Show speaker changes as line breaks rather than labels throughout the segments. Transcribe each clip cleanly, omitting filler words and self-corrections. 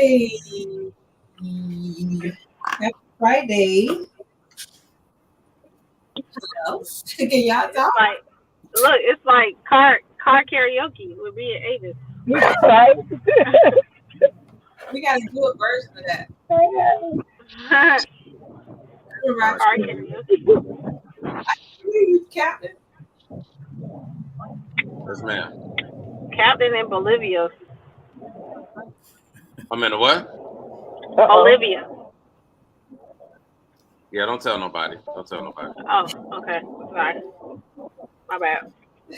Hey, happy Friday. Hello. Can y'all
It's
talk?
like, look, it's like car karaoke with me and Avis.
Right?
We got to do a version of that.
car
Right.
karaoke.
You, Captain.
Yes, ma'am.
Captain in Bolivia.
I'm in a what?
Bolivia.
Yeah, don't tell nobody. Don't tell nobody.
Oh, okay. Sorry. My bad.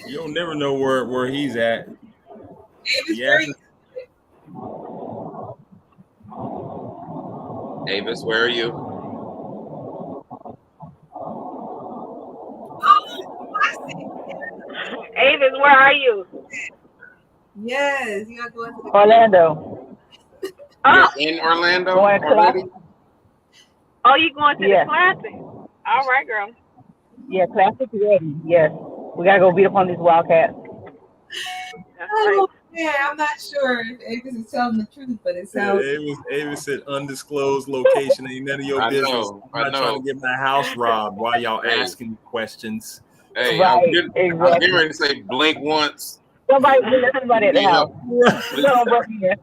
You'll never know where he's at.
Davis,
He
where
asked,
you?
Avis, where are you?
Oh, I see.
Avis, where are you?
Yes, you got to go into the.
Orlando.
Oh,
You're in Orlando
Going
already?
classic.
oh, you going to the
Yes.
classic? All right, girl.
Yeah, classic ready. Yes. We gotta go beat up on these Wildcats.
That's right.
Oh, man, I'm not sure if Davis is telling the truth, but it sounds.
Avis said undisclosed location. Ain't none of your
I
business.
know.
I'm
I
not trying
know.
to get my house robbed while y'all
Hey.
asking questions.
Hey,
Right,
I was getting
exactly.
ready to say blink once,
Somebody at the
need
house.
help.
No, bro, yeah.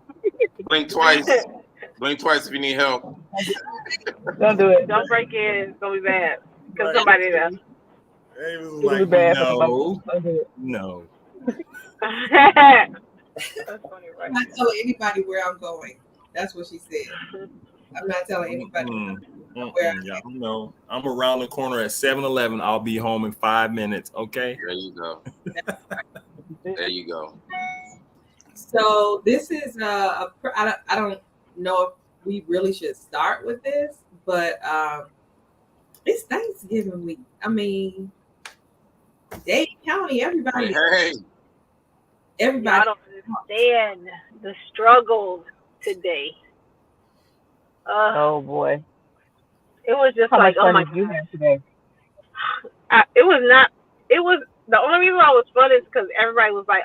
Blink twice. Blink twice if you need help.
Don't do it.
Don't break in. It's going to be bad. Because
Right.
somebody there.
Avis was
It'll be
like,
bad for
no,
somebody. Don't do it.
no.
That's funny,
I'm
right?
not telling anybody where I'm going. That's what she said. I'm not telling anybody where I'm
Yeah, no. I'm around the corner at 7-Eleven. I'll be home in 5 minutes. Okay.
There you go. There you go.
So this is I don't know if we really should start with this, but it's Thanksgiving week. I mean, Dade County, everybody,
Hey,
everybody.
Y'all don't understand the struggle today.
Oh boy.
It was just
How
like,
much
oh
fun
my
did you
God.
have today?
It was not, it was, the only reason why it was fun is because everybody was like,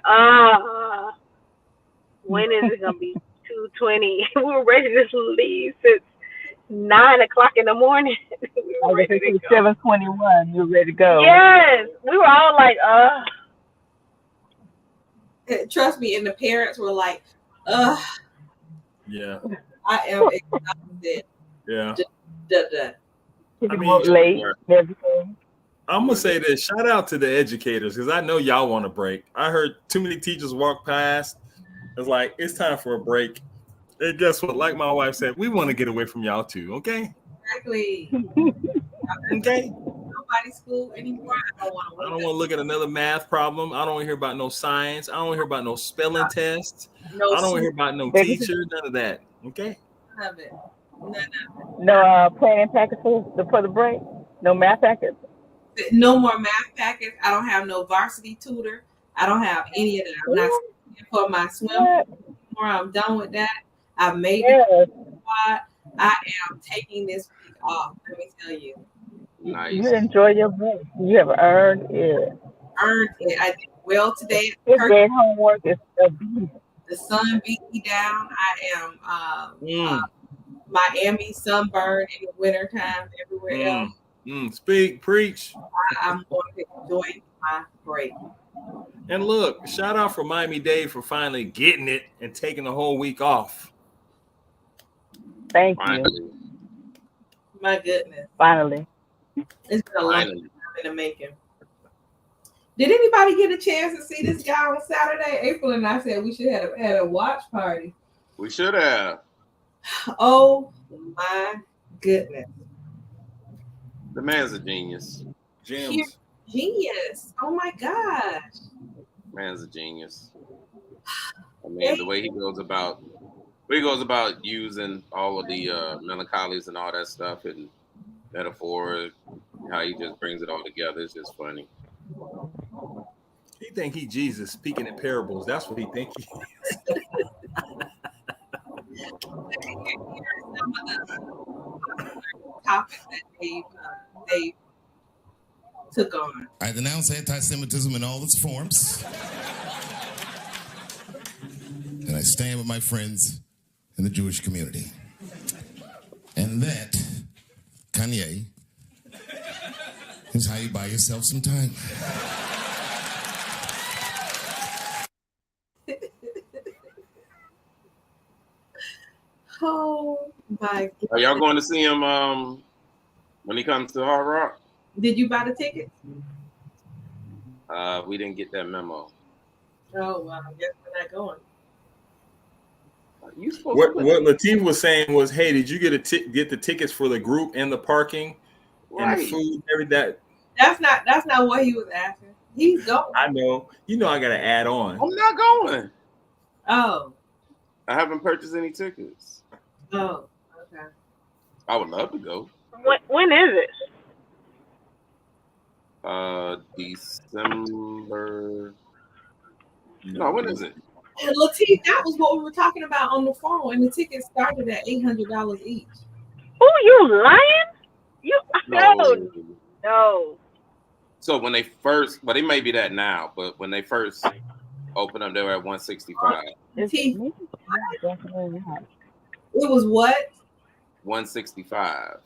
when is it going to be 2:20? We were ready to leave since 9 o'clock in the morning. We were
Like
ready
if
to
it's
go.
7:21, you're ready to go.
Yes, we were all like,
Trust me, and the parents were like,
Yeah.
I am exhausted.
Yeah.
Duh.
People
mean,
work late and everything.
I'm gonna say this. Shout out to the educators because I know y'all want a break. I heard too many teachers walk past. It's like it's time for a break. And guess what? Like my wife said, we want to get away from y'all too. Okay.
Exactly.
Okay.
Nobody's school anymore. I don't want to
I
wake
don't want to look at another math problem. I don't want to hear about no science. I don't want to hear about no spelling tests.
no
I don't want to hear about no
Baby-
teacher. None of that. Okay.
none of it.
No planning packets for the break. No math packets.
No more math packets. I don't have no varsity tutor. I don't have any of that. I'm not studying for my swim
What?
anymore. I'm done with that. I've made
Yeah.
the squad. I am taking this week off. Let me tell you.
nice.
You enjoy your break. You have earned it.
Earned it. I did well today.
This day homework is a beast.
The sun beat me down. I am Miami sunburned in the wintertime everywhere else.
Speak, preach.
I'm going to enjoy my break.
And look, shout out for Miami Dade for finally getting it and taking the whole week off.
Thank you.
Finally.
My goodness.
Finally.
It's been a long
Finally.
time in the making. Did anybody get a chance to see this guy on Saturday? April and I said we should have had a watch party.
We should have.
Oh my goodness.
The man's a genius.
Gems.
Genius. Oh my gosh.
Man's a genius. I mean, the way he goes about using all of the melancholies and all that stuff and metaphor, how he just brings it all together is just funny.
He think he Jesus speaking in parables. That's what he think he is.
Topics that they took on.
I denounce anti-Semitism in all its forms. And I stand with my friends in the Jewish community. And that, Kanye, is how you buy yourself some time.
Oh my God.
Are y'all going to see him when he comes to Hard Rock?
Did you buy the tickets?
We didn't get that memo.
Oh, well, I guess we're not going.
You supposed
What
to
Latif was saying was, hey, did you get get the tickets for the group and the parking and the
right.
food, every that?
That's not what he was asking. He's going.
I know. You know I gotta add on.
I'm not going.
Oh,
I haven't purchased any tickets.
oh, okay.
I would love to go.
When is it?
December. No, when is it?
And Latif, that was what we were talking about on the phone, and the tickets started at $800 each.
Oh, you lying? You
No.
no.
So when they first, but it may be that now, but when they first opened up, they were at 165.
Latif,
Definitely not.
it was what?
165.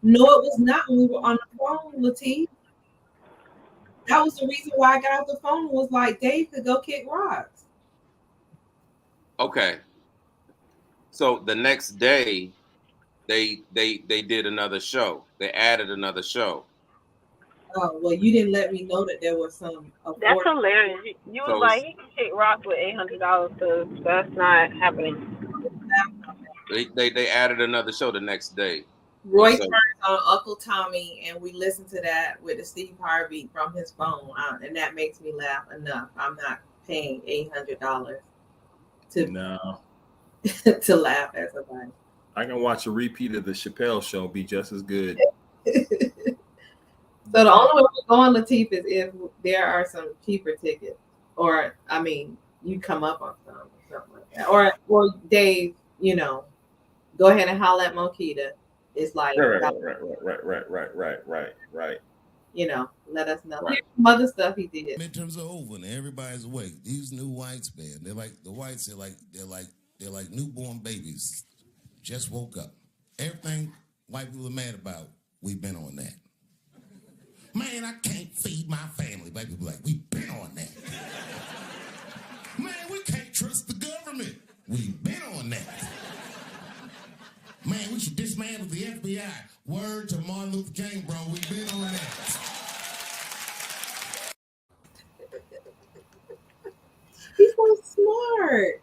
No, it was not when we were on the phone, Latif. That was the reason why I got off the phone, was like Dave could go kick rocks.
Okay. So the next day, they did another show. They added another show.
Oh, well, you didn't let me know that there was some.
That's hilarious. You was
So
like, he can kick rocks with $800, so that's not happening.
They added another show the next day.
Roy
So-
turned on Uncle Tommy, and we listened to that with the Steve Harvey from his phone, and that makes me laugh enough. I'm not paying $800
No,
to laugh at somebody.
I can watch a repeat of the Chappelle show, be just as good.
So the only way we're going, Latif, is if there are some cheaper tickets, or I mean, you come up on some or something like that, or Dave, go ahead and holler at Mokita. It's like,
Right.
let us know.
Right.
Here's some other stuff he did.
Midterms are over and everybody's awake. These new whites, man, they're like the whites. They're like newborn babies, just woke up. Everything white people are mad about, we've been on that. Man, I can't feed my family. Black people like, we've been on that. Man, we can't trust the government. We've been on that. Man, we should dismantle the FBI. Word to Martin Luther King, bro. We've been on that.
He's so smart.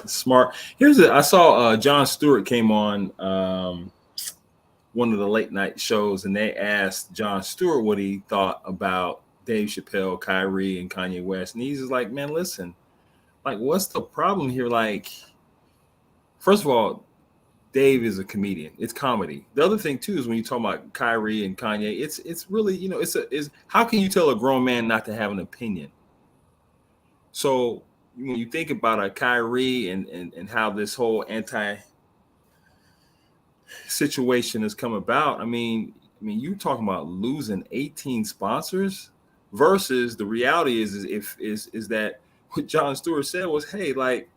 Smart. I saw Jon Stewart came on one of the late night shows, and they asked Jon Stewart what he thought about Dave Chappelle, Kyrie, and Kanye West. And he's just like, man, listen, like, what's the problem here? Like, first of all, Dave is a comedian. It's comedy. The other thing too is when you talk about Kyrie and Kanye, it's really, it's how can you tell a grown man not to have an opinion? So when you think about a Kyrie and how this whole anti situation has come about, I mean, you talking about losing 18 sponsors versus the reality is that what Jon Stewart said was, hey, like,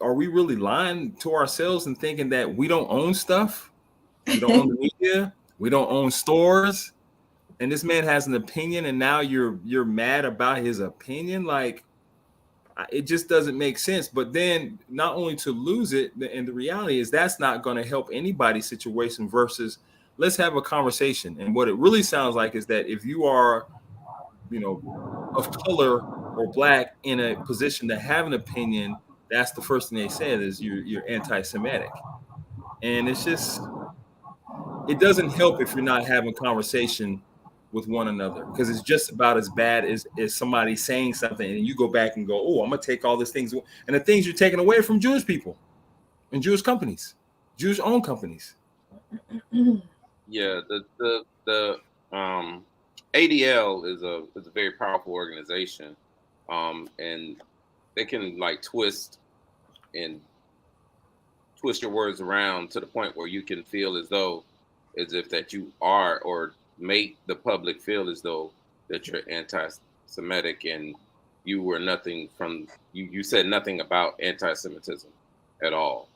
are we really lying to ourselves and thinking that we don't own stuff? We don't own the media, we don't own stores, and this man has an opinion, and now you're mad about his opinion? Like, it just doesn't make sense. But then not only to lose it, and the reality is that's not going to help anybody's situation versus let's have a conversation. And what it really sounds like is that if you are, of color or black in a position to have an opinion, that's the first thing they said is you're anti-Semitic. And it's just, it doesn't help if you're not having conversation with one another, because it's just about as bad as somebody saying something and you go back and go, oh, I'm gonna take all these things, and the things you're taking away from Jewish people and Jewish companies, Jewish owned companies.
Yeah, the ADL is a very powerful organization, and they can like twist your words around to the point where you can feel as if that you are, or make the public feel as though that you're anti-Semitic, and you were nothing from you said nothing about anti-Semitism at all.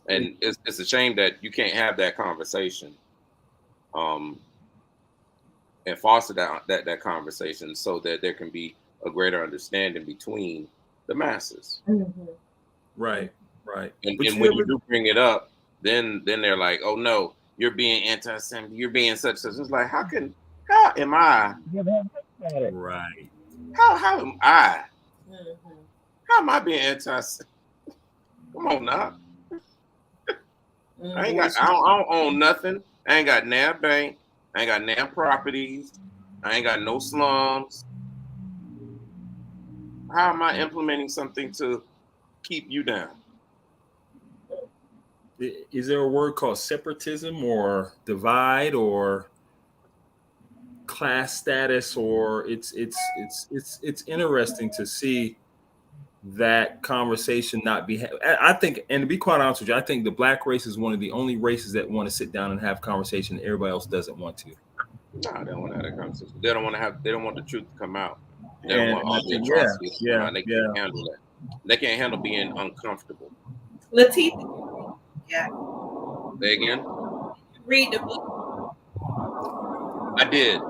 And it's a shame that you can't have that conversation, and foster that conversation so that there can be a greater understanding between the masses.
Mhm.
Right. Right.
And
But
when you do bring it up, then they're like, "Oh no, you're being anti-Semitic. You're being such." It's like, how am I?
Right.
How am I?
Mhm.
How am I being anti-Semitic? Come on now. I don't own nothing. I ain't got no bank. I ain't got no properties. I ain't got no slums. How am I implementing something to keep you down?
Is there a word called separatism or divide or class status? Or it's interesting to see that conversation not be. I think, and to be quite honest with you, I think the black race is one of the only races that want to sit down and have conversation. Everybody else doesn't want to.
No, they don't want to have that conversation. They don't want to have. They don't want the truth to come out. They
And
don't want all the
I think,
atrocities to come
yeah,
out. They can't handle that. They can't handle being uncomfortable.
Latifah, yeah,
Say again.
read the book.
I did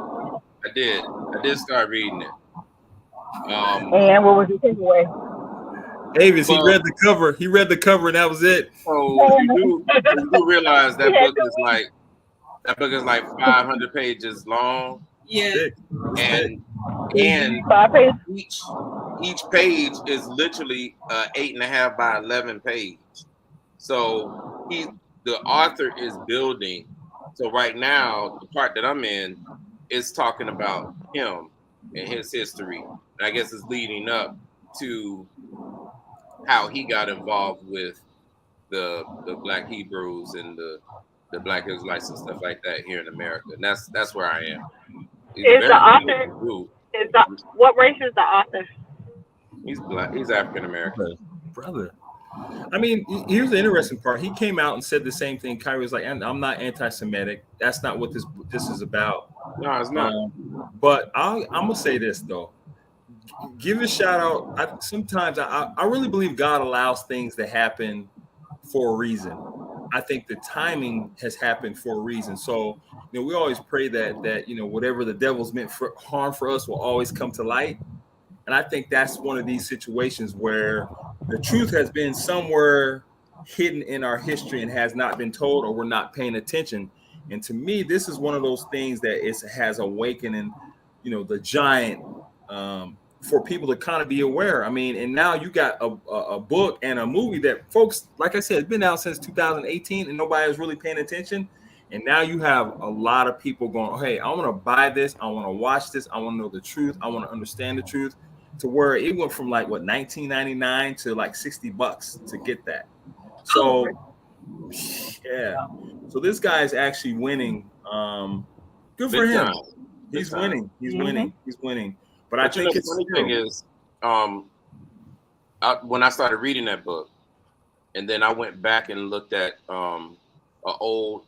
start reading it.
And what was your takeaway?
Avis, he
Well-
read the cover. He read the cover, and that was it.
So you do realize that book is like 500 pages long,
Yeah,
Thick.
and
5 pages.
each page is literally 8.5 by 11 page. So the author is building. So right now, the part that I'm in is talking about him and his history. And I guess it's leading up to how he got involved with the Black Hebrews and the Black Israelites and stuff like that here in America. And that's where I am. He's a
Is
very
the author-
talented dude.
What race is the author?
He's black. He's African American.
Brother. I mean, here's the interesting part. He came out and said the same thing. Kyrie was like, I'm not anti-Semitic. That's not what this is about.
No, it's not.
But I'm going to say this, though. Give a shout out. Sometimes I really believe God allows things to happen for a reason. I think the timing has happened for a reason. So, we always pray that whatever the devil's meant for harm for us will always come to light. And I think that's one of these situations where the truth has been somewhere hidden in our history and has not been told, or we're not paying attention. And to me, this is one of those things that has awakening, the giant, for people to kind of be aware. I mean, and now you got a book and a movie that folks, like I said, it's been out since 2018 and nobody was really paying attention. And now you have a lot of people going, hey, I want to buy this. I want to watch this. I want to know the truth. I want to understand the truth. To where it went from like $19.99 to like $60 to get that. So yeah. So this guy is actually winning. Good for him. He's winning. He's winning. He's winning. But I think
the funny thing is, when I started reading that book, and then I went back and looked at an old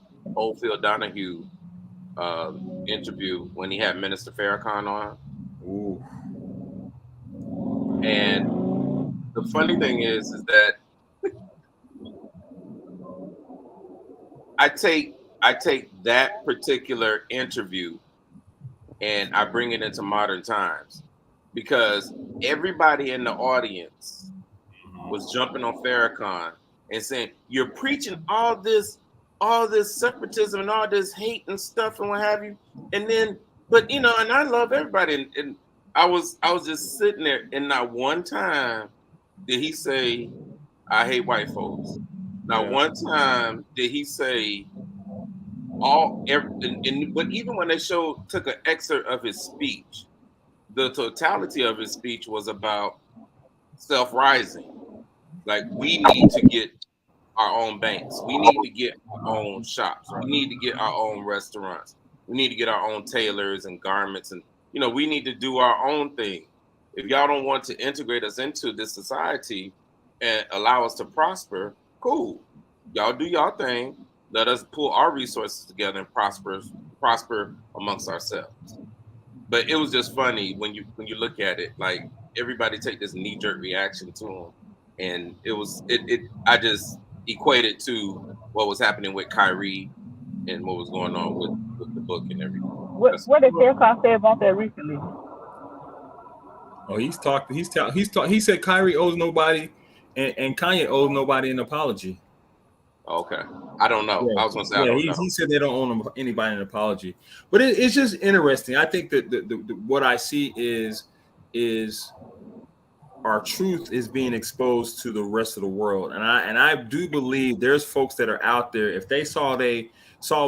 Phil Donahue interview when he had Minister Farrakhan on.
Ooh.
And the funny thing is that I take that particular interview and I bring it into modern times, because everybody in the audience was jumping on Farrakhan and saying, "You're preaching all this separatism and all this hate and stuff and what have you." And then, but and I love everybody, and I was just sitting there, and not one time did he say, "I hate white folks." Not one time did he say but even when they took an excerpt of his speech, the totality of his speech was about self-rising. Like, we need to get our own banks. We need to get our own shops. We need to get our own restaurants. We need to get our own tailors and garments, and we need to do our own thing. If y'all don't want to integrate us into this society and allow us to prosper, cool. Y'all do y'all thing. Let us pull our resources together and prosper amongst ourselves. but it was just funny when you look at it, like everybody take this knee jerk reaction to him, and I just equated to what was happening with Kyrie and what was going on with the book and everything.
What did Fairclough say about that recently?
Oh, he said Kyrie owes nobody, and Kanye owes nobody an apology.
Okay, I don't know.
Yeah.
I was gonna say I don't know.
He said they don't owe anybody an apology, but it's just interesting. I think that the what I see is our truth is being exposed to the rest of the world, and I do believe there's folks that are out there. If they saw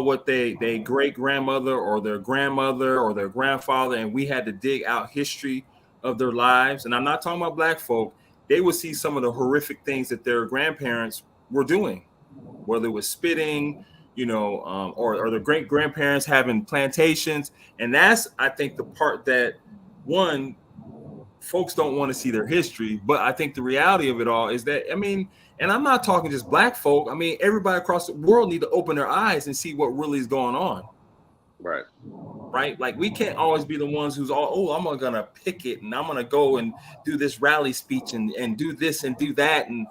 what they great grandmother or their grandmother or their grandfather, and we had to dig out history of their lives, and I'm not talking about black folk, they would see some of the horrific things that their grandparents were doing, whether it was spitting, or their great grandparents having plantations. And that's, I think, the part that folks don't want to see their history. But I think the reality of it all is that, and I'm not talking just black folk. Everybody across the world need to open their eyes and see what really is going on. Right. Like, we can't always be the ones who's I'm going to picket and I'm going to go and do this rally speech and do this and do that. And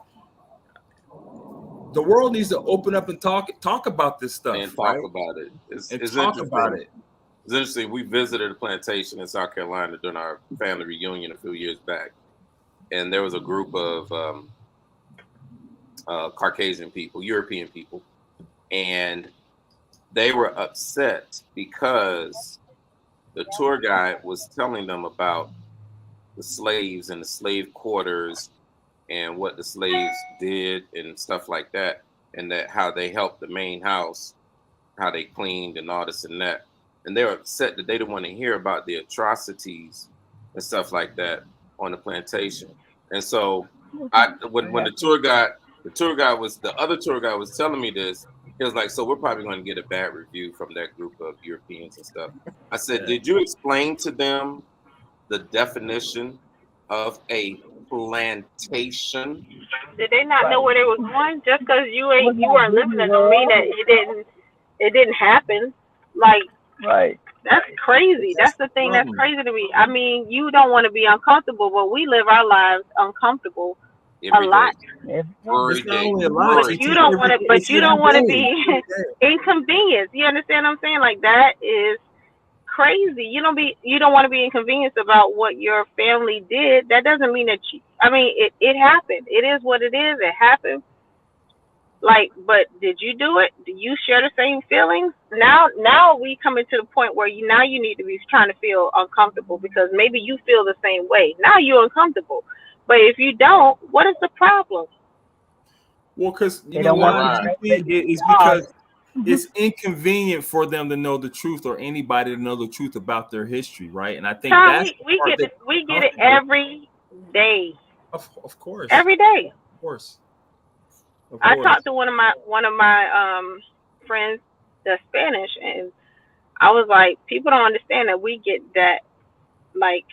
the world needs to open up and talk about this stuff.
And talk about it. It's interesting. We visited a plantation in South Carolina during our family reunion a few years back. And there was a group of Caucasian people, European people, and they were upset because the tour guide was telling them about the slaves and the slave quarters and what the slaves did and stuff like that, and that how they helped the main house, how they cleaned and all this and that. And they were upset that they didn't want to hear about the atrocities and stuff like that on the plantation. And so when the other tour guide was telling me this, he was like, so we're probably going to get a bad review from that group of Europeans and stuff. I said, did you explain to them the definition of a plantation?
Did they not know where they was going? Just because you weren't living it don't mean that it didn't happen. Like,
right.
That's crazy. That's the thing that's crazy to me. You don't want to be uncomfortable, but we live our lives uncomfortable a lot.
Every day.
But you don't want to be inconvenienced. You understand what I'm saying? Like, that is crazy. You don't want to be inconvenienced about what your family did. That doesn't mean that it happened. It is what it is. It happened. Like, but did you do it? Do you share the same feelings? Now we coming to the point where you need to be trying to feel uncomfortable because maybe you feel the same way. Now you're uncomfortable. But if you don't, what is the problem?
Well, because it's because it's inconvenient for them to know the truth or anybody to know the truth about their history, right? And I think
we get it every day.
Of course.
Every day.
Of course.
I talked to one of my friends that's Spanish, and I was like, people don't understand that we get that like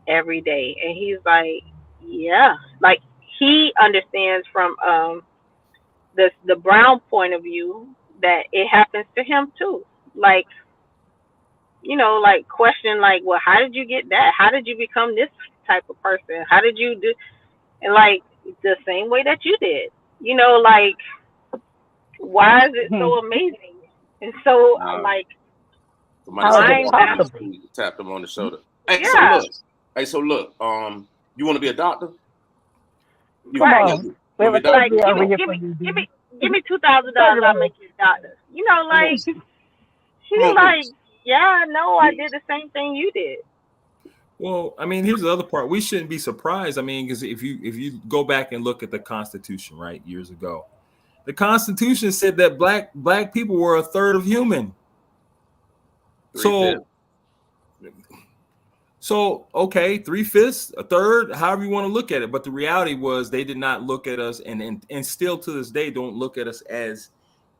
every day. And he's like, yeah, like he understands from the brown point of view that it happens to him too. Like, like question like, well, how did you get that? How did you become this type of person? How did you do? And like the same way that you did. Like, why is it so amazing? And so, like,
tap them on the shoulder. Hey, yeah. So look, you want to be a doctor?
Right. Like, give me $2,000, I'll make you a doctor. Like, she's like, yeah, no, I did the same thing you did.
Well, here's the other part. We shouldn't be surprised. Because if you go back and look at the Constitution, right, years ago, the Constitution said that black people were a third of human. So okay, 3/5, a third, however you want to look at it. But the reality was they did not look at us, and still to this day don't look at us as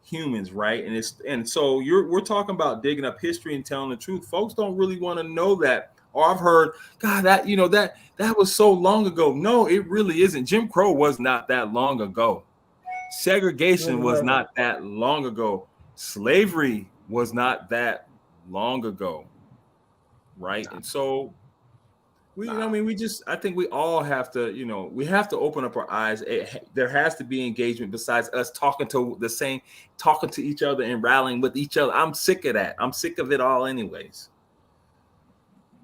humans, right? And so we're talking about digging up history and telling the truth. Folks don't really want to know that. Or I've heard, God, that was so long ago. No, it really isn't. Jim Crow was not that long ago. Segregation was not that long ago. Slavery was not that long ago. right? And so I think we all have to, we have to open up our eyes. There has to be engagement besides us talking to each other and rallying with each other. I'm sick of that. I'm sick of it all anyways.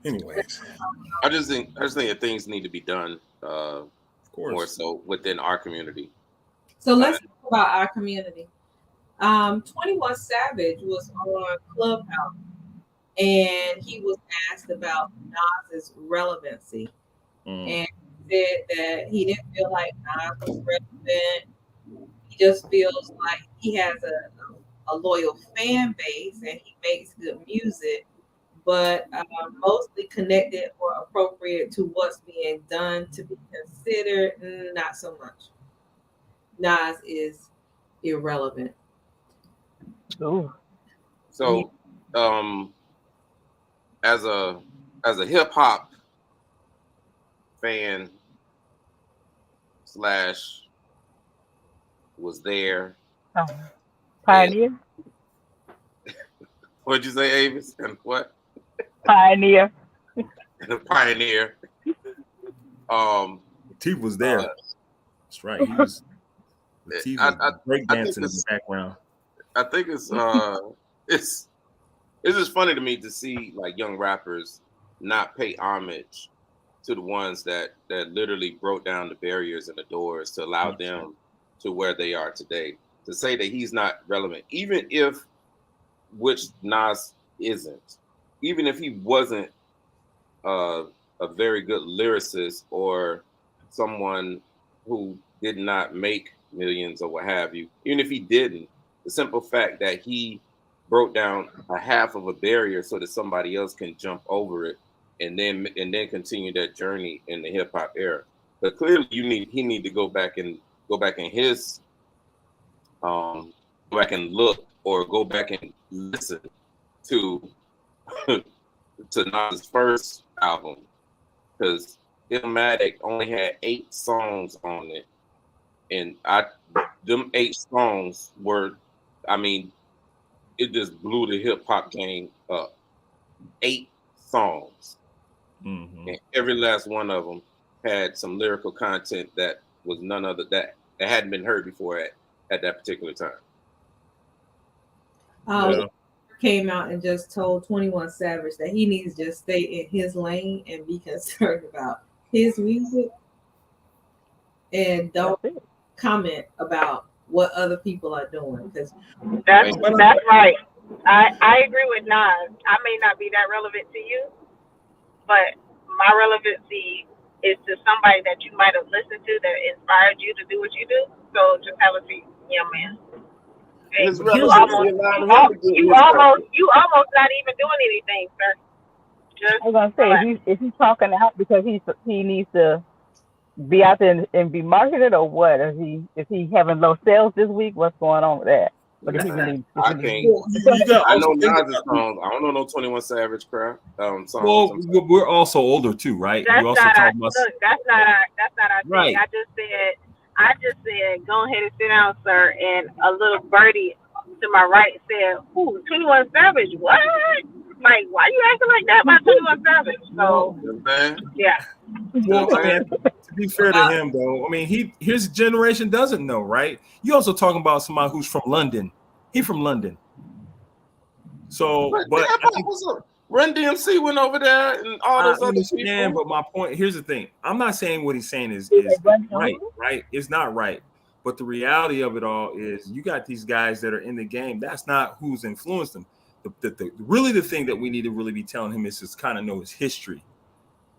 I just think that things need to be done
of course,
more so within our community.
So let's talk about our community. 21 Savage was on Clubhouse, and he was asked about Nas's relevancy, and said that he didn't feel like Nas was relevant. He just feels like he has a loyal fan base and he makes good music, but mostly connected or appropriate to what's being done to be considered, not so much. Nas is irrelevant.
Ooh.
So, as a hip hop fan / was there.
Pioneer.
What'd you say, Avis? And what?
Pioneer.
And a pioneer.
T was there. That's right. He was. T was breakdancing in the background.
I think it's just funny to me to see like young rappers not pay homage to the ones that literally broke down the barriers and the doors to allow them to where they are today. To say that he's not relevant, even if, which Nas isn't, even if he wasn't a very good lyricist or someone who did not make millions or what have you, even if he didn't, the simple fact that he broke down a half of a barrier so that somebody else can jump over it and then continue that journey in the hip hop era. But clearly he need to go back in his go back and look or go back and listen to Nas' first album, because Illmatic only had 8 songs on it, and them 8 songs were, it just blew the hip hop game up. 8 songs, and every last one of them had some lyrical content that was none other that hadn't been heard before at that particular time.
Came out and just told 21 Savage that he needs to just stay in his lane and be concerned about his music and don't comment about what other people are doing. Because
that's right. I agree with Nas. I may not be that relevant to you, but my relevancy is to somebody that you might have listened to that inspired you to do what you do. So just have a seat, young man. You almost not even doing anything, sir.
I was gonna say, is he talking out because he needs to be out there and be marketed, or what? Is he having low sales this week? What's going on with that?
I know Nas' songs. I don't know no 21 Savage crap. Songs.
Well, we're also older too, right?
That's
also
not our
right.
thing. I just said, go ahead and sit down, sir. And a little birdie to my right said, "Ooh, 21 Savage, what? Like, why you acting like that about 21 Savage?" So, yeah.
Well, to be fair to him, though, his generation doesn't know, right? You also talking about somebody who's from London. He's from London. So, but I think
Run DMC went over there and all those other people.
But my point, here's the thing. I'm not saying what he's saying is right. It's not right. But the reality of it all is you got these guys that are in the game. That's not who's influenced them. Really the thing that we need to really be telling him is to kind of know his history,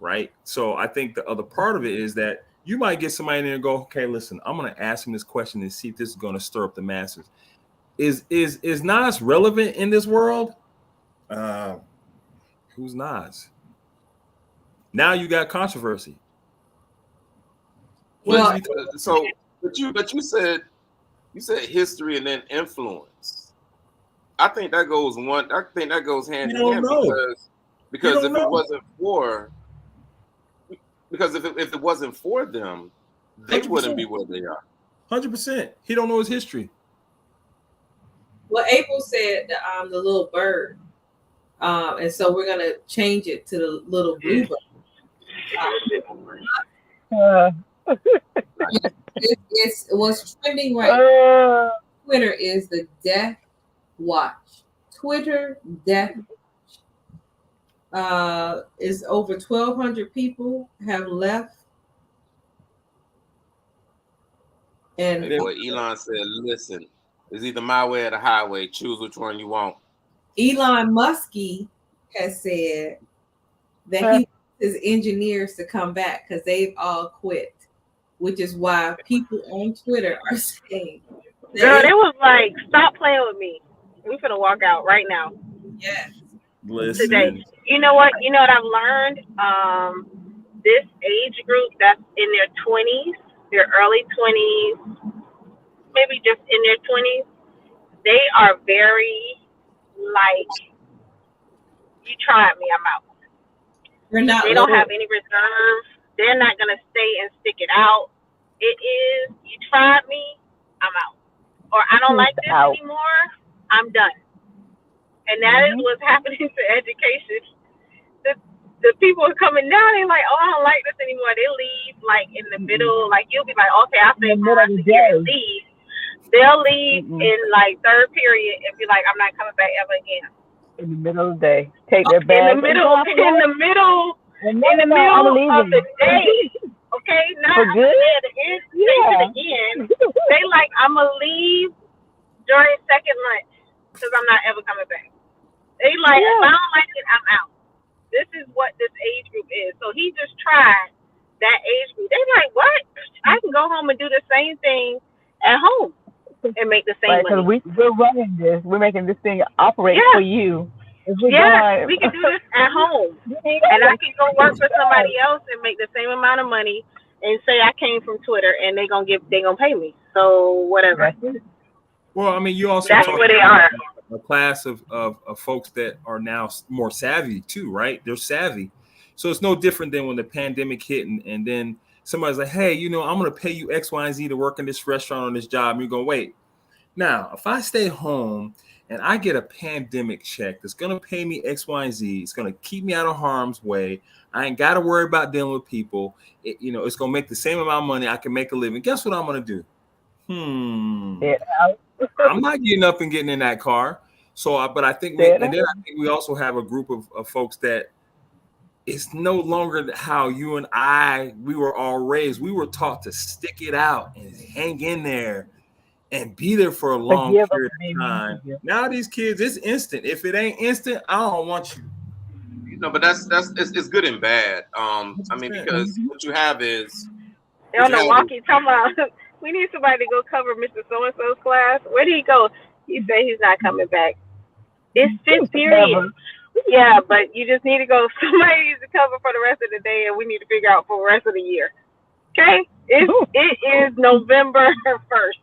right? So I think the other part of it is that you might get somebody in there and go, okay, listen, I'm going to ask him this question and see if this is going to stir up the masses. Is Nas relevant in this world? Who's Nas? Now you got controversy.
Well, but you said history and then influence. I think that goes hand in hand because if it wasn't for them, they 100%. Wouldn't be where they are.
100%. He don't know his history.
Well, April said the little bird. And so we're gonna change it to the little blue button. It's what's trending right now. Twitter is the Death Watch. Twitter Death Watch. Is over 1,200 people have left. And
what Elon said, listen, it's either my way or the highway. Choose which one you want.
Elon Musk has said that he wants his engineers to come back because they've all quit, which is why people on Twitter are saying,
girl, it was like, stop playing with me. We finna walk out right now.
Yes.
Listen.
Today. You know what I've learned? This age group that's in their 20s, their early 20s, maybe just in their 20s, they are very like, you tried me, I'm out. They don't have any reserve. They're not gonna stay and stick it out. It is, you tried me, I'm out. Or I don't like this anymore, I'm done. And that is what's happening to education. The people are coming down, they're like, oh, I don't like this anymore. They leave like in the middle, like you'll be like, okay, I'll stay for the rest of the year and leave. They'll leave in like third period and be like, I'm not coming back ever again.
In the middle of the day. Take their bag.
In the middle of the day. Okay, not at the end again. They like, I'm gonna leave during second lunch because I'm not ever coming back. They like, if I don't like it, I'm out. This is what this age group is. So he just tried that age group. They're like, what? I can go home and do the same thing at home and make the same money.
Because we're running this. We're making this thing operate for you.
Yeah, we can do this at home. And I can go work for somebody else and make the same amount of money and say I came from Twitter and they're gonna pay me. So whatever.
Well, I mean, you also
that's where they are.
A class of folks that are now more savvy too, right? They're savvy. So it's no different than when the pandemic hit and then somebody's like, hey, I'm going to pay you X, Y, and Z to work in this restaurant on this job. And you're going, wait. Now, if I stay home and I get a pandemic check that's going to pay me X, Y, and Z, it's going to keep me out of harm's way. I ain't got to worry about dealing with people. It's going to make the same amount of money. I can make a living. Guess what I'm going to do? I'm not getting up and getting in that car. So, but I think, I think we also have a group of folks that it's no longer how you and we were all raised. We were taught to stick it out and hang in there and be there for a long period of time. Now these kids, it's instant. If it ain't instant, I don't want you.
But it's good and bad. I mean, because what you have is
they're on the walkie talking about. We need somebody to go cover Mr. So-and-so's class. Where did he go? He said he's not coming back. It's fifth period. Yeah, but you just need to go. Somebody needs to cover for the rest of the day, and we need to figure out for the rest of the year. Okay? It is November 1st.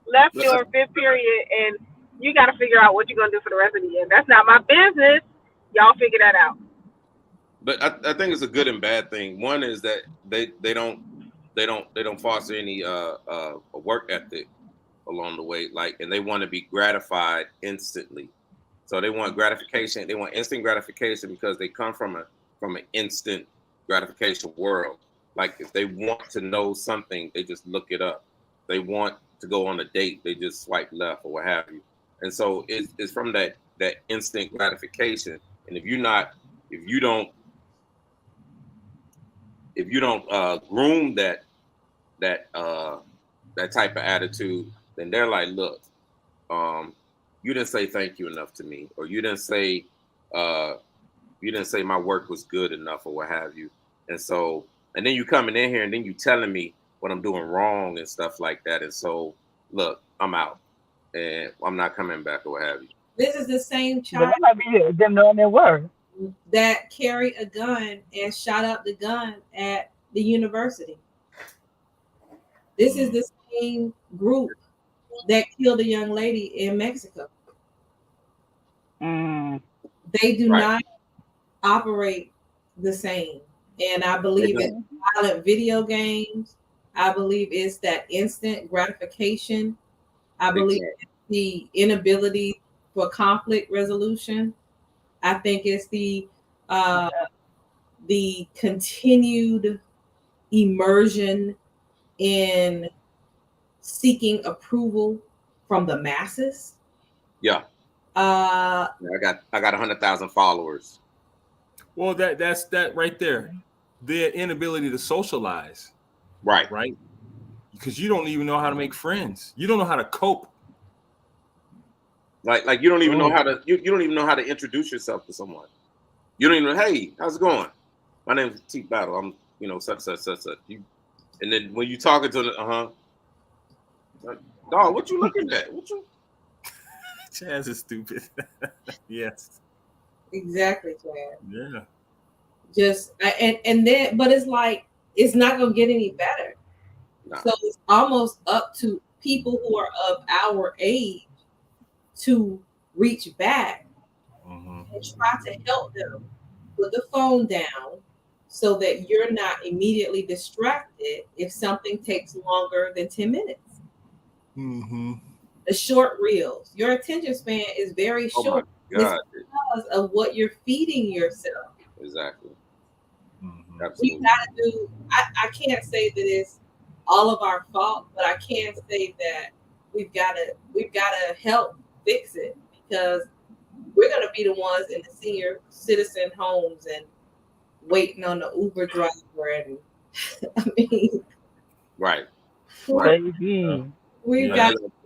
Left your fifth period, and you got to figure out what you're going to do for the rest of the year. That's not my business. Y'all figure that out.
But I think it's a good and bad thing. One is that they don't foster any work ethic along the way, and they want to be gratified instantly. So they want gratification. They want instant gratification because they come from an instant gratification world. Like if they want to know something, they just look it up. They want to go on a date, they just swipe left or what have you. And so it's from that instant gratification. And if you don't groom that type of attitude, then they're like, look, you didn't say thank you enough to me, or you didn't say my work was good enough, or what have you. And so, and then you coming in here and then you telling me what I'm doing wrong and stuff like that. And so, look, I'm out and I'm not coming back, or what have you.
This is the same child
them knowing their worth
that carried a gun and shot up the gun at the university. This is the same group that killed a young lady in Mexico. They do not operate the same. And I believe it's violent video games. I believe it's that instant gratification. I believe it's the inability for conflict resolution. I think it's the continued immersion in seeking approval from the masses.
Yeah. I got 100,000 followers.
Well, that's that right there. The inability to socialize.
Right.
Because you don't even know how to make friends. You don't know how to cope.
Like you don't even know how to you don't even know how to introduce yourself to someone. You don't even know, hey, how's it going? My name is T Battle. I'm such. And then when you talking to the dog, what you looking at? What you
Chaz is stupid. Yes.
Exactly, Chaz.
Yeah.
Just and then, but it's like it's not gonna get any better.
No.
So it's almost up to people who are of our age to reach back and try to help them put the phone down so that you're not immediately distracted if something takes longer than 10 minutes. The short reels. Your attention span is very short.
God.
It's because of what you're feeding yourself.
Exactly.
We gotta do. I can't say that it's all of our fault, but I can say that we've gotta help fix it, because we're gonna be the ones in the senior citizen homes and waiting on the Uber driver, and I mean,
right.
Baby.
They're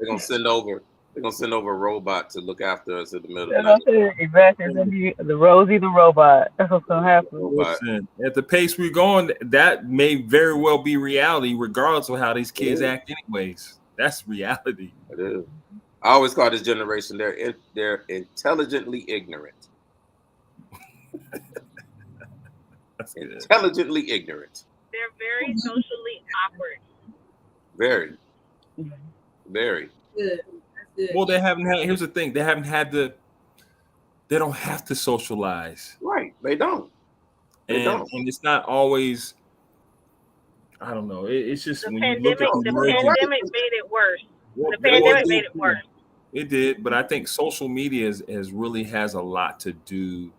gonna send over a robot to look after us in the middle of the night.
Exactly. The Rosie the robot. That's what's gonna happen.
Listen, at the pace we're going, that may very well be reality, regardless of how these kids act anyways. That's reality.
It is. I always call this generation they're intelligently ignorant. Intelligently ignorant.
They're very socially awkward.
Very. Very.
Good.
Well, they haven't had. Here's the thing: they haven't had the. They don't have to socialize.
Right. They don't.
And it's not always. I don't know. It's just
the
when
pandemic.
you look at
The pandemic made it worse.
Well,
the pandemic made it worse.
It did, but I think social media has a lot to do,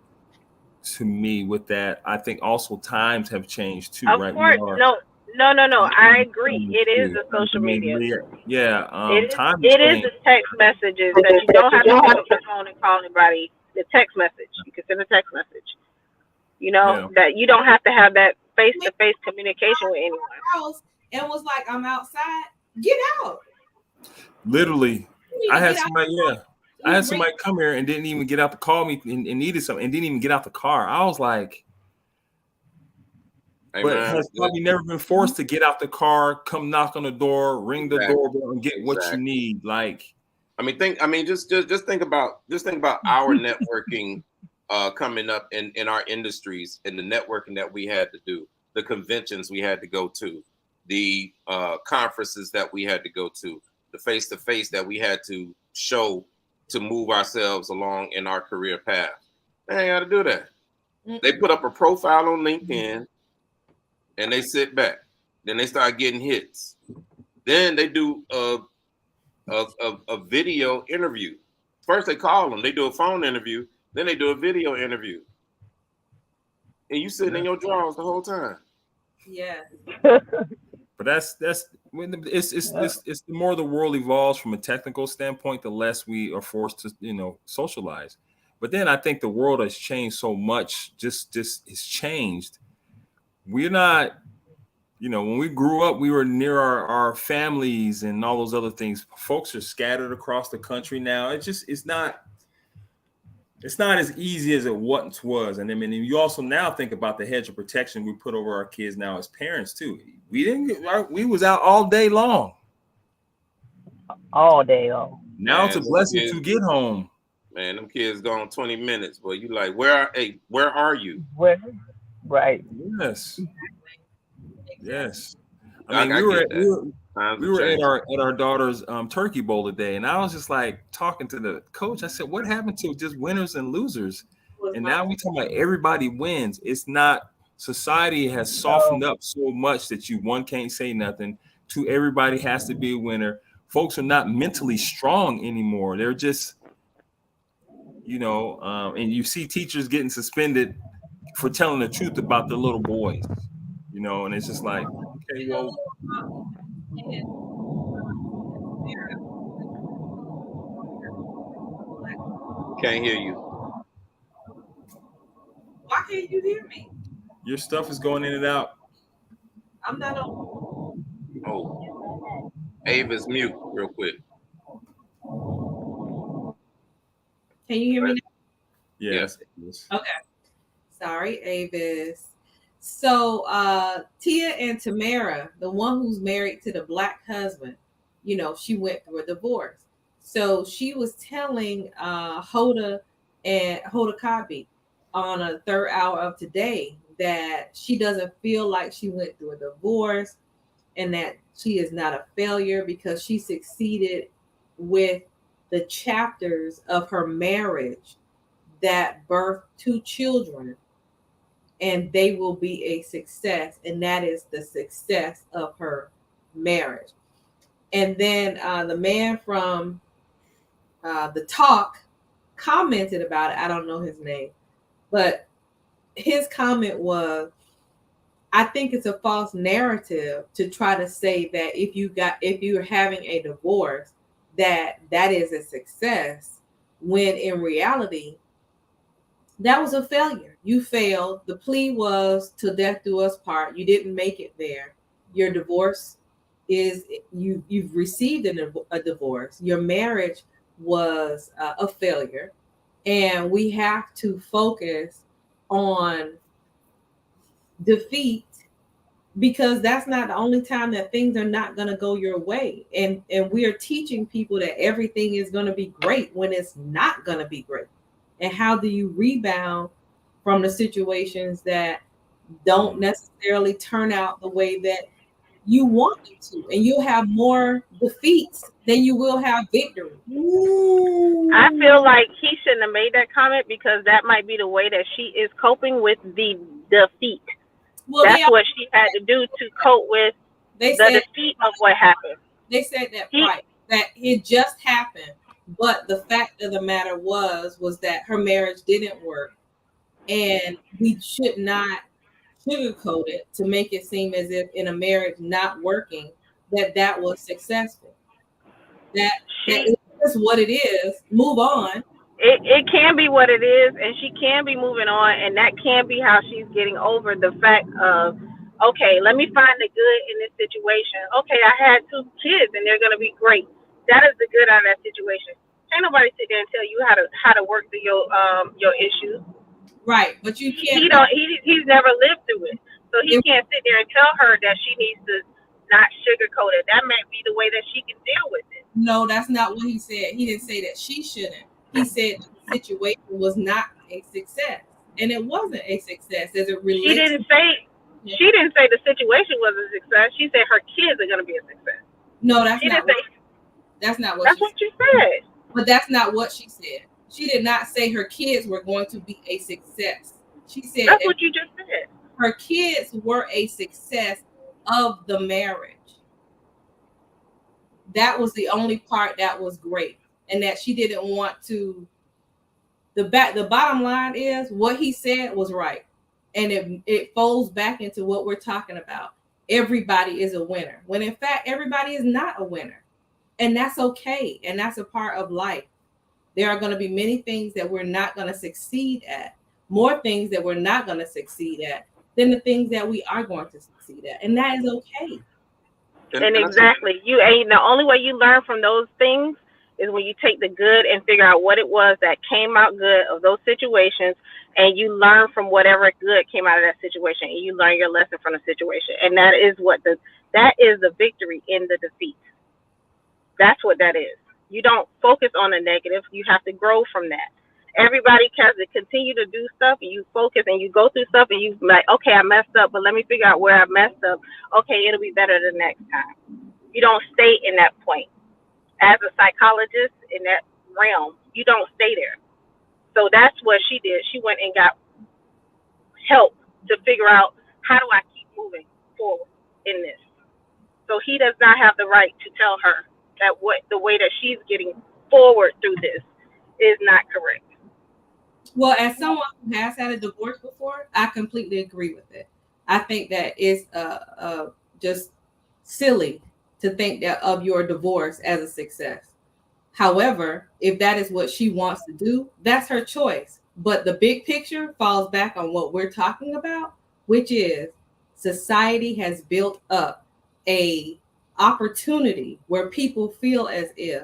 to me, with that. I think also times have changed too,
of
right?
Course. No. I agree. It is the social media.
Yeah.
It is the text messages that you don't have to pick up the phone and call anybody. The text message. You can send a text message. That you don't have to have that face-to-face communication with anyone.
And was like, I'm outside. Get out.
Literally. I had somebody come here and didn't even get out to call me and needed something and didn't even get out the car. I was like, has probably never been forced to get out the car, come knock on the door, ring the doorbell, and get what you need. Like,
just think about our networking coming up in our industries, and the networking that we had to do, the conventions we had to go to, the conferences that we had to go to, the face-to-face that we had to show to move ourselves along in our career path. They ain't got to do that. They put up a profile on LinkedIn and they sit back. Then they start getting hits. Then they do a video interview. First they call them. They do a phone interview. Then they do a video interview. And you sitting in your drawers the whole time.
Yeah.
But that's it's the more the world evolves from a technical standpoint, the less we are forced to socialize. But then I think the world has changed so much. Just it's changed. We're not, when we grew up, we were near our families and all those other things. Folks are scattered across the country now. It's not as easy as it once was. And I mean, you also now think about the hedge of protection we put over our kids now as parents too. We was out all day long.
All day long.
Now it's a blessing to get home.
Man, them kids gone 20 minutes. Boy, you like, where are you?
Right.
Yes. I mean, we were at our daughter's turkey bowl today, and I was just like talking to the coach. I said, "What happened to just winners and losers?" And now we talking about everybody wins. It's not. Society has softened up so much that one can't say nothing. Two, everybody has to be a winner. Folks are not mentally strong anymore. They're just, and you see teachers getting suspended for telling the truth about the little boys, and it's just like, okay, well.
Can't hear you.
Why can't you hear me?
Your stuff is going in and out.
I'm not on.
Oh, Ava's mute real quick.
Can you hear me now?
Yes.
Okay. Sorry, Avis. So Tia and Tamara, the one who's married to the black husband, she went through a divorce. So she was telling Hoda and Hoda Kotb on a third hour of today that she doesn't feel like she went through a divorce and that she is not a failure because she succeeded with the chapters of her marriage that birthed 2 children, and they will be a success, and that is the success of her marriage. And then the man from The Talk commented about it. I don't know his name, but his comment was, I think it's a false narrative to try to say that if you're having a divorce, that is a success, when in reality, that was a failure. You failed. The plea was till death do us part. You didn't make it there. Your divorce is you've received a divorce. Your marriage was a failure, and we have to focus on defeat, because that's not the only time that things are not going to go your way. And we are teaching people that everything is going to be great when it's not going to be great. And how do you rebound from the situations that don't necessarily turn out the way that you want them to? And you'll have more defeats than you will have victory.
I feel like he shouldn't have made that comment, because that might be the way that she is coping with the defeat. Well, that's what she had to do to cope with the defeat of what happened.
They said that right, that it just happened. But the fact of the matter was that her marriage didn't work, and we should not sugarcoat it to make it seem as if in a marriage not working that was successful. That is what it is. Move on.
It can be what it is, and she can be moving on, and that can be how she's getting over the fact of, okay, let me find the good in this situation. Okay, I had 2 kids, and they're gonna be great. That is the good out of that situation. Ain't nobody sit there and tell you how to work through your issues.
Right, but you can't.
He's never lived through it, so he can't sit there and tell her that she needs to not sugarcoat it. That might be the way that she can deal with it.
No, that's not what he said. He didn't say that she shouldn't. He said the situation was not a success, and it wasn't a success as it relates.
She didn't say the situation was a success. She said her kids are going to be a success.
No, that's not what
you said.
But that's not what she said. She did not say her kids were going to be a success. She said
that's what you just said.
Her kids were a success of the marriage. That was the only part that was great, and that she didn't want to. The bottom line is what he said was right, and it folds back into what we're talking about. Everybody is a winner, when in fact everybody is not a winner, and that's okay, and that's a part of life. There are going to be many things that we're not going to succeed at, more things that we're not going to succeed at than the things that we are going to succeed at, and that is okay.
And exactly, the only way you learn from those things is when you take the good and figure out what it was that came out good of those situations, and you learn from whatever good came out of that situation, and you learn your lesson from the situation, and that is the victory in the defeat. That's what that is. You don't focus on the negative. You have to grow from that. Everybody has to continue to do stuff, and you focus and you go through stuff, and you like, okay, I messed up, but let me figure out where I messed up. Okay, it'll be better the next time. You don't stay in that point. As a psychologist in that realm, you don't stay there. So that's what she did. She went and got help to figure out, how do I keep moving forward in this? So he does not have the right to tell her that the way that she's getting forward through this is not correct.
Well, as someone who has had a divorce before, I completely agree with it. I think that it's just silly to think that of your divorce as a success. However, if that is what she wants to do, that's her choice. But the big picture falls back on what we're talking about, which is society has built up a opportunity where people feel as if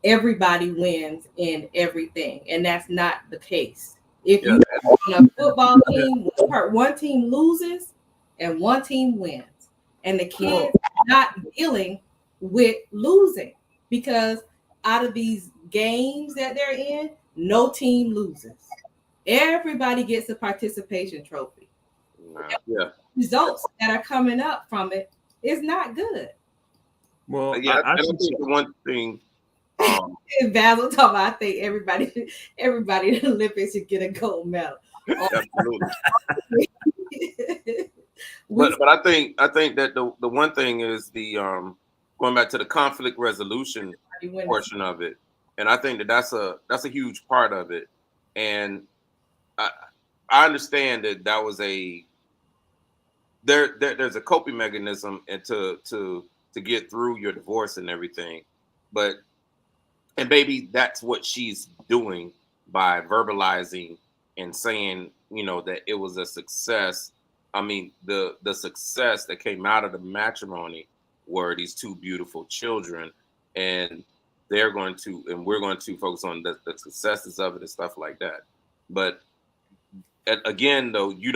everybody wins in everything, and that's not the case. If you on a football team, one team loses and one team wins, and the kids not dealing with losing because out of these games that they're in, no team loses. Everybody gets a participation trophy.
Yeah.
Results that are coming up from it is not good.
Well,
yeah, I think the one thing.
Basil talking about, I think everybody in the Olympics should get a gold medal.
Absolutely. but I think that the one thing is the going back to the conflict resolution portion of it, and I think that's a huge part of it, and I understand that was there's a coping mechanism and to get through your divorce and everything, but and maybe that's what she's doing by verbalizing and saying, that it was a success. I mean, the success that came out of the matrimony were these two beautiful children, and we're going to focus on the successes of it and stuff like that. But again, though, you're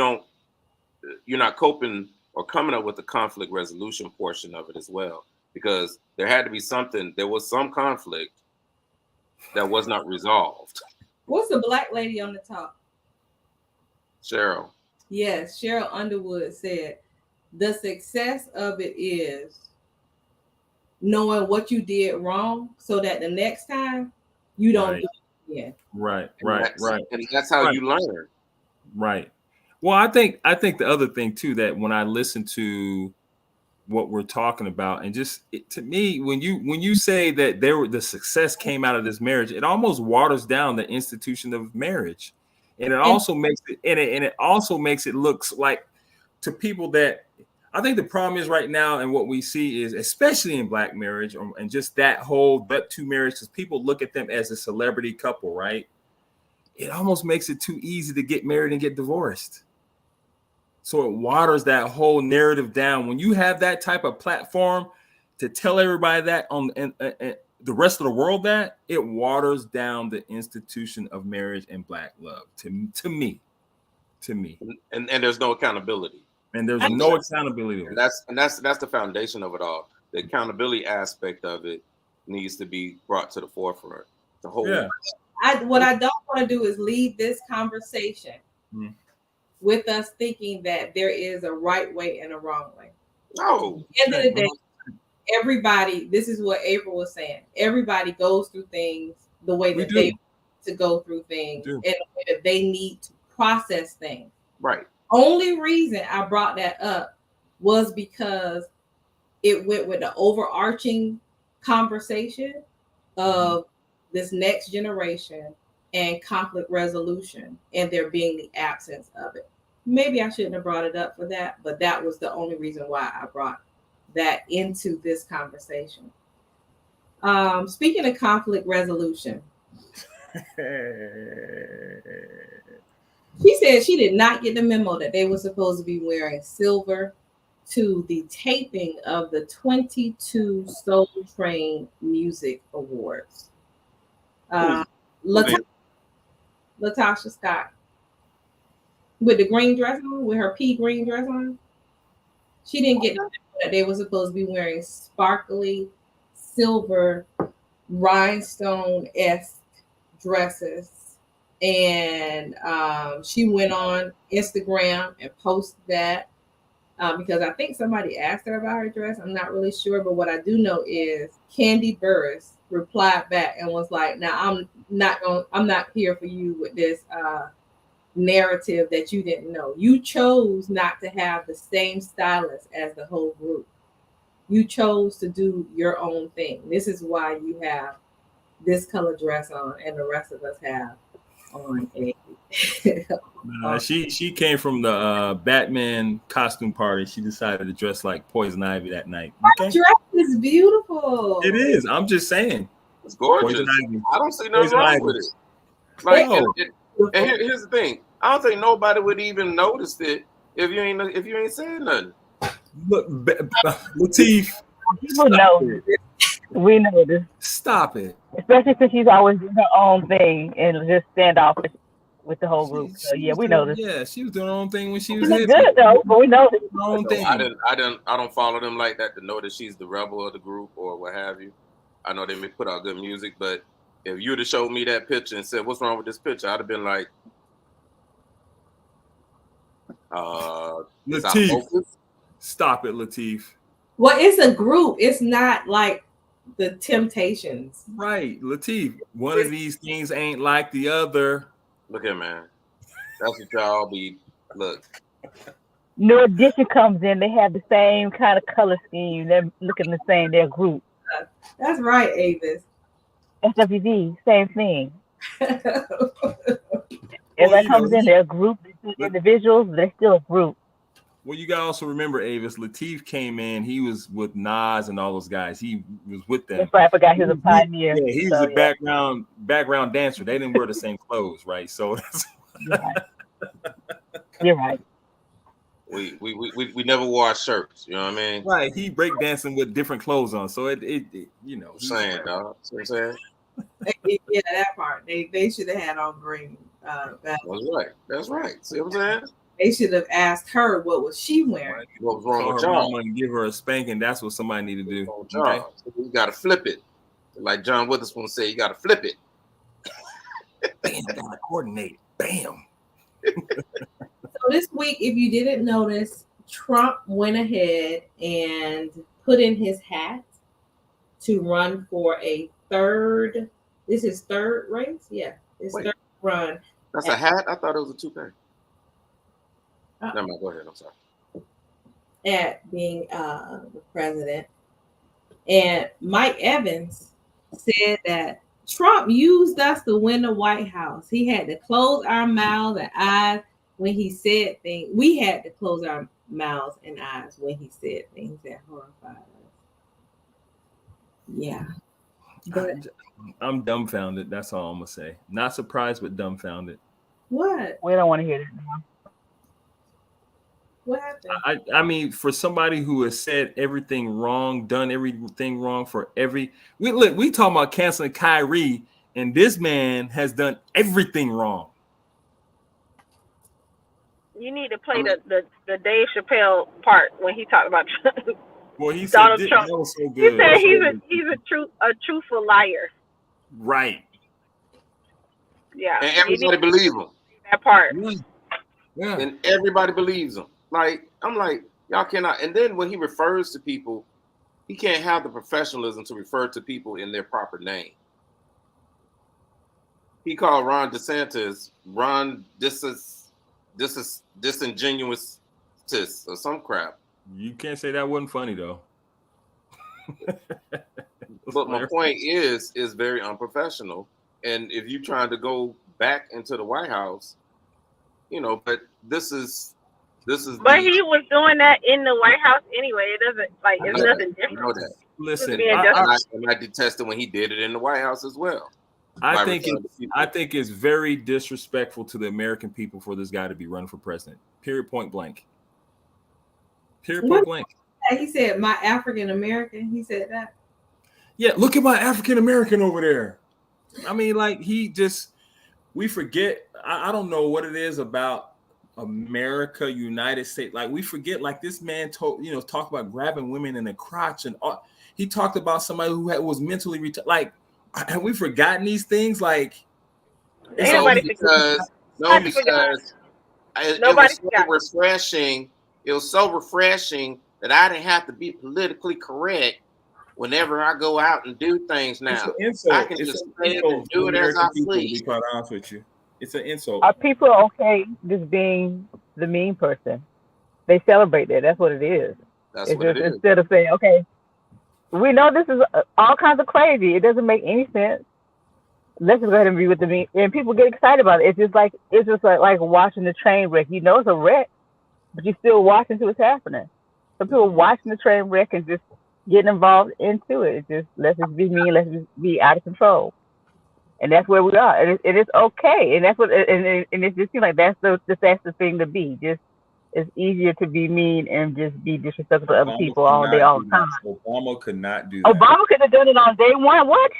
not coping or coming up with the conflict resolution portion of it as well, because there was some conflict that was not resolved.
What's the black lady on the top?
Cheryl.
Yes, Cheryl Underwood said the success of it is knowing what you did wrong so that the next time you don't do it again.
Right.
And that's how you learn.
Right. Well, I think the other thing too, that when I listen to what we're talking about, and just to me, when you say that the success came out of this marriage, it almost waters down the institution of marriage, and it also makes it looks like to people that I think the problem is right now, and what we see is, especially in black marriage, and just that two marriage, because people look at them as a celebrity couple, right? It almost makes it too easy to get married and get divorced. So it waters that whole narrative down. When you have that type of platform to tell everybody that and the rest of the world that, it waters down the institution of marriage and black love to me.
And there's no accountability.
And there's no accountability.
And that's the foundation of it all. The accountability aspect of it needs to be brought to the forefront. The whole.
Yeah.
What I don't want to do is leave this conversation with us thinking that there is a right way and a wrong way.
No.
At the end of the day, everybody, this is what April was saying, everybody goes through things the way that they need to go through things and the way that they need to process things.
Right.
Only reason I brought that up was because it went with the overarching conversation of this next generation and conflict resolution, and there being the absence of it. Maybe I shouldn't have brought it up for that, but that was the only reason why I brought that into this conversation. Speaking of conflict resolution, she said she did not get the memo that they were supposed to be wearing silver to the taping of the 22 Soul Train Music Awards. Latasha Scott with the green dress on, with her pea green dress on. She didn't get the memo that they were supposed to be wearing sparkly silver rhinestone-esque dresses. And she went on Instagram and posted that because I think somebody asked her about her dress. I'm not really sure, but what I do know is Kandi Burruss replied back and was like, "Now I'm not here for you with this narrative that you didn't know. You chose not to have the same stylist as the whole group. You chose to do your own thing. This is why you have this color dress on and the rest of us have on a.
She came from the Batman costume party. She decided to dress like Poison Ivy that night.
Okay? Dress is beautiful.
It is. I'm just saying.
It's gorgeous. I don't see nothing wrong with it. Like, and here's the thing. I don't think nobody would even notice it if you ain't saying nothing.
Look, Lateef.
People know this. We know this.
Stop it.
Especially since she's always doing her own thing and just standoffish with the whole group. So yeah, we know this.
Yeah, she was doing her own thing when she was
good though, but we know this.
I don't follow them like that to know that she's the rebel of the group or what have you. I know they may put out good music, but if you'd have showed me that picture and said, "What's wrong with this picture?" I'd have been like,
Lateef. Stop it, Lateef.
Well, it's a group. It's not like the Temptations.
Right, Lateef. One of these things ain't like the other.
Look at man. That's what y'all be. Look.
New Edition comes in. They have the same kind of color scheme. They're looking the same. They're a group.
That's right, Avis.
SWV, same thing. Everybody comes in. They're a group. Individuals. They're still a group.
Well, you gotta also remember, Avis, Lateef came in. He was with Nas and all those guys. He was with them.
That's right. I forgot he was a pioneer.
Yeah, he was a background dancer. They didn't wear the same clothes, right? So that's
You're right.
We never wore our shirts. You know what I mean?
Right. He break dancing with different clothes on. So it you know.
I'm saying, dog. See what I'm saying?
Yeah, that part. They should have had on green.
That's right. That's right. See what I'm saying?
They should have asked her what was she wearing.
What was wrong with John?
And give her a spanking. That's what somebody need to do.
Okay? So you got to flip it, like John Witherspoon said. You got to flip it.
Bam, gotta coordinate. Bam.
So this week, if you didn't notice, Trump went ahead and put in his hat to run for a third. This is third race. Yeah, this third run.
That's a hat. I thought it was a toupee. Never mind, go ahead. I'm sorry.
At being the president. And Mike Evans said that Trump used us to win the White House. He had to close our mouths and eyes when he said things. We had to close our mouths and eyes when he said things that horrified us. Yeah. But
I'm dumbfounded. That's all I'm going to say. Not surprised, but dumbfounded.
What?
We don't want to hear that now.
What happened?
I mean, for somebody who has said everything wrong, done everything wrong for we talking about canceling Kyrie, and this man has done everything wrong.
You need to play the Dave Chappelle part when he talked about
Well, he
Donald
said
Trump.
That was so good.
He said he's a truthful liar.
Right.
Yeah.
And everybody believes him.
That part.
Yeah.
And everybody believes him. Like, I'm like, y'all cannot. And then when he refers to people, he can't have the professionalism to refer to people in their proper name. He called Ron DeSantis disingenuous or some crap.
You can't say that wasn't funny though.
But my point is very unprofessional. And if you're trying to go back into the White House, you know, but this is.
But he was doing that in the White House anyway. It doesn't it's nothing different.
I know that.
Listen,
I detested when he did it in the White House as well.
I think it's very disrespectful to the American people for this guy to be running for president. Period. Point blank. Period. Point blank.
He said, "My African American." He said that.
Yeah, look at my African American over there. I mean, like we forget. I don't know what it is about America, United States. Like we forget. Like this man talk about grabbing women in the crotch, and he talked about somebody who was mentally retarded. Like, have we forgotten these things? Like,
because it was so refreshing. It was so refreshing that I didn't have to be politically correct whenever I go out and do things now. I can just say it and do it as I please.
To be quite honest with you, it's an insult.
Are people okay just being the mean person? They celebrate that. That's what it is.
That's what it is.
Instead of saying, okay, we know this is all kinds of crazy. It doesn't make any sense. let's just go ahead and be with the me. And people get excited about it. It's just like watching the train wreck. You know it's a wreck, but you're still watching until it's happening. So people watching the train wreck and just getting involved into it. It's just let's just be mean, let's just be out of control. And that's where we are. And it's okay. And that's what and it just seems like that's the thing to be. Just it's easier to be mean and just be disrespectful to other people all day, all the time.
Obama could not do that.
Obama could have done it on day one. What?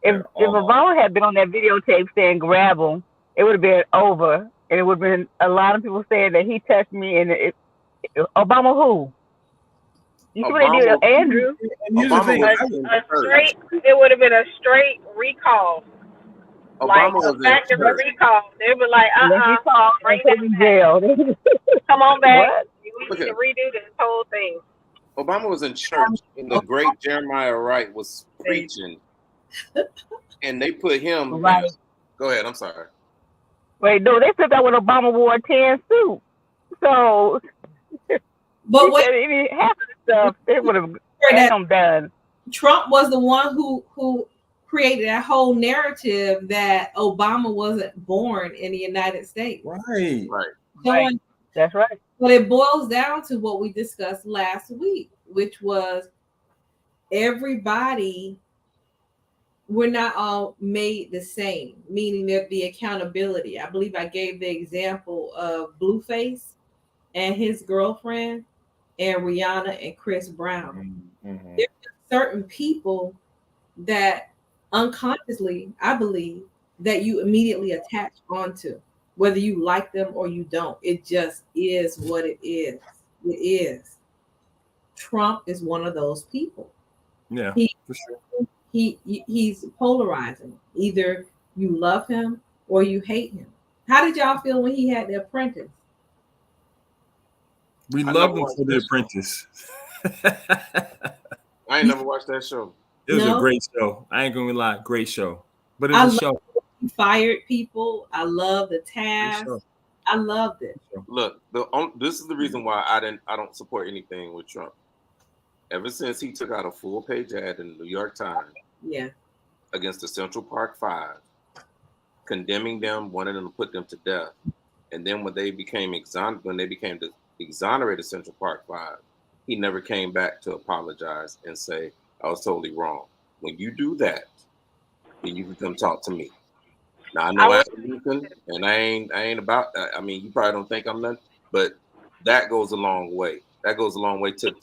If Obama had been on that videotape saying grab him, it would have been over. And it would have been a lot of people saying that he touched me. And Obama who? You see what they did with Andrew?
It would have been a straight recall.
Obama
was a factor of recall. They were like, bring him
in jail.
Come on back.
What?
We need to redo this whole thing.
Obama was in church and the great Jeremiah Wright was preaching, and they put him.
Right.
Go ahead. I'm sorry.
Wait, no, they said that when Obama wore a tan suit. So,
but what
half of the stuff they would have had him done.
Trump was the one who created that whole narrative that Obama wasn't born in the United States.
Right.
That's right.
But it boils down to what we discussed last week, which was everybody, we're not all made the same, meaning that the accountability. I believe I gave the example of Blueface and his girlfriend and Rihanna and Chris Brown. Mm-hmm. There's certain people that unconsciously, I believe, that you immediately attach onto, whether you like them or you don't. It just is what it is. It is. Trump is one of those people.
Yeah, for sure.
He's polarizing. Either you love him or you hate him. How did y'all feel when he had The Apprentice?
We loved him for The Apprentice.
I ain't never watched that show.
It was a great show. I ain't gonna lie, great show. But it was a show.
He fired people. I love the task. I loved it.
Look, this is the reason why I don't support anything with Trump. Ever since he took out a full-page ad in the New York Times, against the Central Park Five, condemning them, wanting them to put them to death, and then when they became the exonerated Central Park Five, he never came back to apologize and say, I was totally wrong. When you do that, then you can come talk to me. Now I know I'm Lincoln, and I ain't about that. I mean, you probably don't think I'm nothing, but that goes a long way. That goes a long way to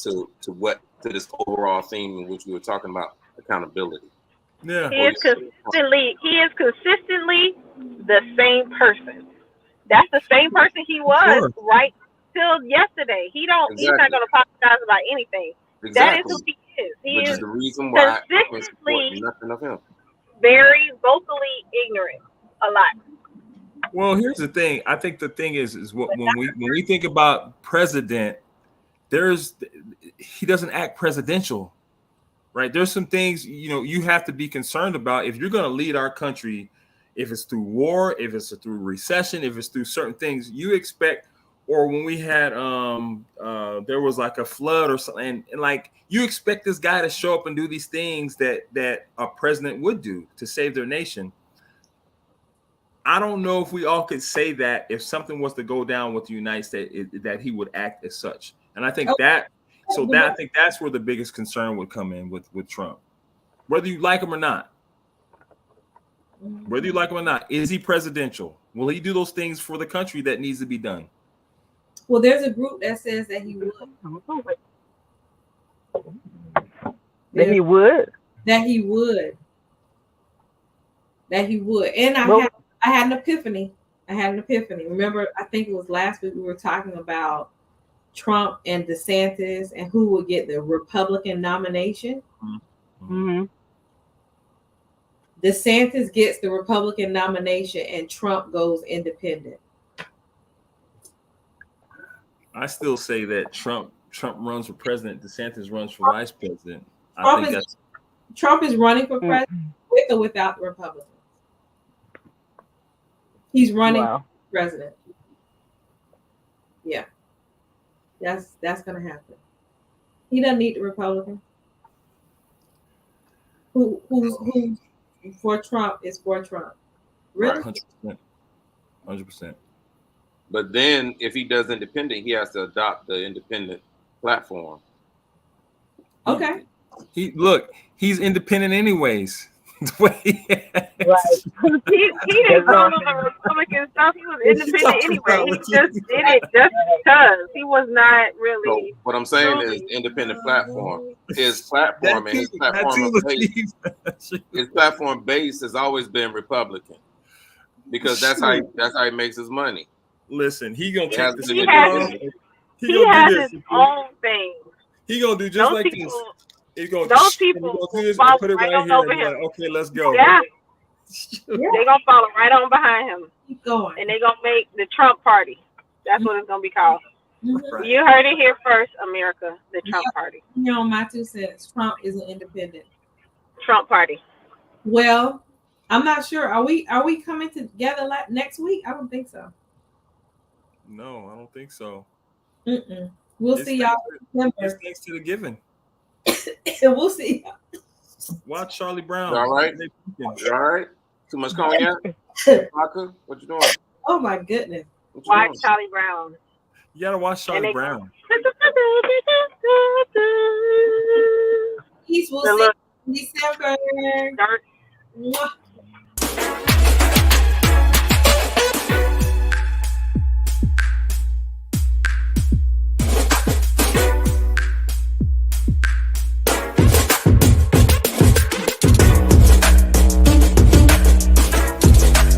this overall theme in which we were talking about accountability.
Yeah.
He is consistently the same person. That's the same person he was right till yesterday. He's not gonna apologize about anything. Exactly. That is who he is. He is
the reason why
consistently
nothing of him.
Very vocally ignorant a lot.
Well, here's the thing. I think the thing is when we think about president, he doesn't act presidential, right? There's some things you have to be concerned about if you're going to lead our country. If it's through war, if it's through recession, if it's through certain things, you expect. Or when we had there was like a flood or something, and like you expect this guy to show up and do these things that a president would do to save their nation. I don't know if we all could say that if something was to go down with the United States, that he would act as such. And I think I think that's where the biggest concern would come in with Trump, whether you like him or not. Whether you like him or not, is he presidential? Will he do those things for the country that needs to be done?
Well, there's a group that says that he would.
That he would. And I had an epiphany.
Remember, I think it was last week we were talking about Trump and DeSantis and who would get the Republican nomination.
Mm-hmm.
DeSantis gets the Republican nomination and Trump goes independent.
I still say that Trump runs for president, DeSantis runs for vice president.
Trump is running for president with or without the Republicans. He's running for president. Yeah. That's gonna happen. He doesn't need the Republican. Who's for Trump is for Trump. Really?
100%.
But then if he does independent, he has to adopt the independent platform.
Okay.
He's independent anyways.
Right.
He didn't go to the Republican stuff. He was independent anyway. He just did it just because he was not
So
really.
what I'm saying is independent platform. His platform and his platform base has always been Republican because that's how he makes his money.
Listen, he gonna take this.
He has his own thing.
He gonna do just
those
like
people,
this. He's gonna
those people
do this
follow
put it
right
right
on
here
over
and
him.
like, okay, let's go.
Yeah. They're gonna follow right on behind him.
Keep going.
And they're gonna make the Trump party. That's what it's gonna be called.
Mm-hmm.
You heard it here first, America. The Trump party.
You know, my 2 cents. Trump is an independent.
Trump party.
Well, I'm not sure. Are we coming together next week? I don't think so.
No, I don't think so.
Mm-mm. We'll see y'all in September.
Thanks to the giving.
And we'll see.
Watch Charlie Brown.
All right. You all right? Too much cognac? Vodka? What you doing?
Oh my goodness.
Watch Charlie Brown.
You gotta watch Charlie Brown.
Peace. We'll see you in December.
Dirt.
Mwah.